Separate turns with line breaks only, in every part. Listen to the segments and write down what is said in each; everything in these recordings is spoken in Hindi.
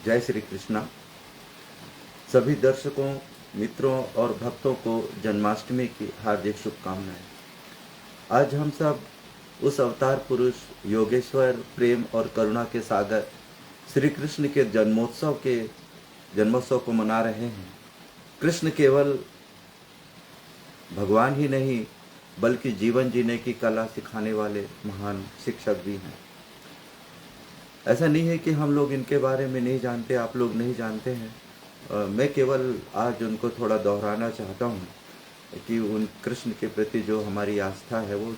जय श्री कृष्णा। सभी दर्शकों, मित्रों और भक्तों को जन्माष्टमी की हार्दिक शुभकामनाएं। आज हम सब उस अवतार पुरुष योगेश्वर, प्रेम और करुणा के सागर श्री कृष्ण के जन्मोत्सव को मना रहे हैं। कृष्ण केवल भगवान ही नहीं बल्कि जीवन जीने की कला सिखाने वाले महान शिक्षक भी हैं। ऐसा नहीं है कि हम लोग इनके बारे में नहीं जानते, आप लोग नहीं जानते हैं। मैं केवल आज उनको थोड़ा दोहराना चाहता हूँ कि उन कृष्ण के प्रति जो हमारी आस्था है वो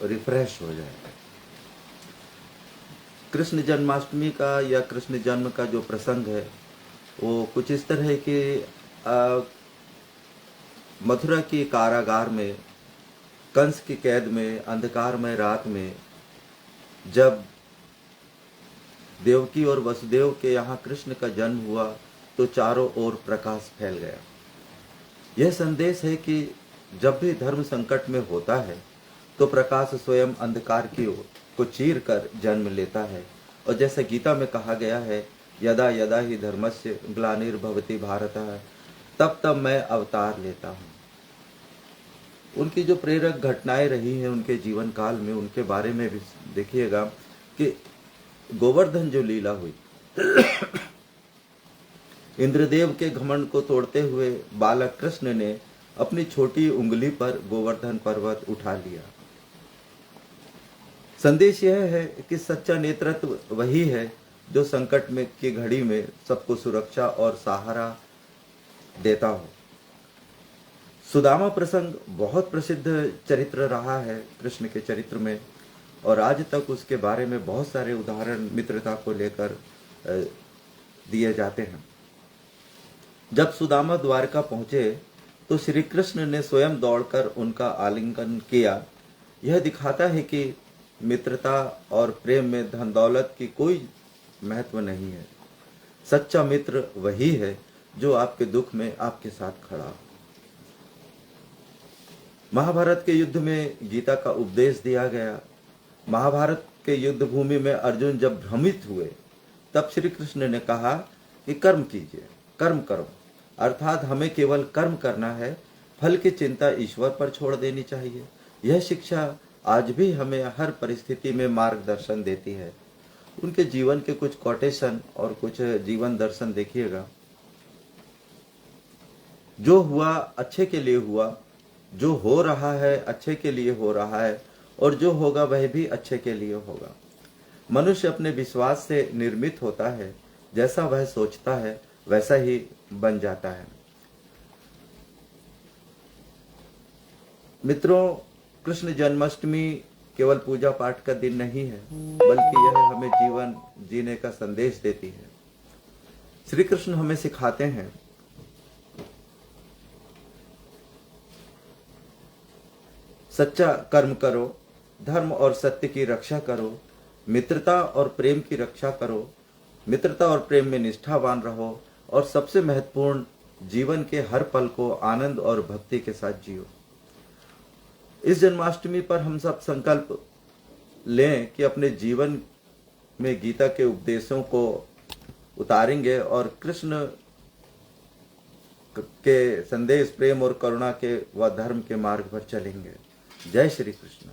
रिफ्रेश हो जाए। कृष्ण जन्माष्टमी का या कृष्ण जन्म का जो प्रसंग है वो कुछ इस तरह है कि मथुरा की कारागार में, कंस की कैद में, अंधकारमय रात में जब देवकी और वसुदेव के यहाँ कृष्ण का जन्म हुआ तो चारों ओर प्रकाश फैल गया। यह संदेश है कि जब भी धर्म संकट में होता है तो प्रकाश स्वयं अंधकार की ओर को चीर कर जन्म लेता है। और जैसे गीता में कहा गया है, यदा यदा ही धर्मस्य ग्लानिर्भवति भारतः, तब तब मैं अवतार लेता हूँ। उनकी जो प्रेरक घटनाएं रही हैं उनके जीवन काल में, उनके बारे में भी देखिएगा कि गोवर्धन जो लीला हुई, इंद्रदेव के घमंड को तोड़ते हुए बालक कृष्ण ने अपनी छोटी उंगली पर गोवर्धन पर्वत उठा लिया। संदेश यह है कि सच्चा नेतृत्व वही है जो संकट में की घड़ी में सबको सुरक्षा और सहारा देता हो। सुदामा प्रसंग बहुत प्रसिद्ध चरित्र रहा है कृष्ण के चरित्र में, और आज तक उसके बारे में बहुत सारे उदाहरण मित्रता को लेकर दिए जाते हैं। जब सुदामा द्वारका पहुंचे तो श्री कृष्ण ने स्वयं दौड़कर उनका आलिंगन किया। यह दिखाता है कि मित्रता और प्रेम में धन दौलत की कोई महत्व नहीं है। सच्चा मित्र वही है जो आपके दुख में आपके साथ खड़ा हो। महाभारत के युद्ध में गीता का उपदेश दिया गया। महाभारत के युद्ध भूमि में अर्जुन जब भ्रमित हुए तब श्री कृष्ण ने कहा कि कर्म कीजिए, कर्म करो, अर्थात हमें केवल कर्म करना है, फल की चिंता ईश्वर पर छोड़ देनी चाहिए। यह शिक्षा आज भी हमें हर परिस्थिति में मार्गदर्शन देती है। उनके जीवन के कुछ कोटेशन और कुछ जीवन दर्शन देखिएगा। जो हुआ अच्छे के लिए हुआ, जो हो रहा है अच्छे के लिए हो रहा है, और जो होगा वह भी अच्छे के लिए होगा। मनुष्य अपने विश्वास से निर्मित होता है, जैसा वह सोचता है वैसा ही बन जाता है। मित्रों, कृष्ण जन्माष्टमी केवल पूजा पाठ का दिन नहीं है, बल्कि यह हमें जीवन जीने का संदेश देती है। श्री कृष्ण हमें सिखाते हैं सच्चा कर्म करो, धर्म और सत्य की रक्षा करो, मित्रता और प्रेम की रक्षा करो, मित्रता और प्रेम में निष्ठावान रहो, और सबसे महत्वपूर्ण, जीवन के हर पल को आनंद और भक्ति के साथ जियो। इस जन्माष्टमी पर हम सब संकल्प लें कि अपने जीवन में गीता के उपदेशों को उतारेंगे और कृष्ण के संदेश, प्रेम और करुणा के व धर्म के मार्ग पर चलेंगे। जय श्री कृष्ण।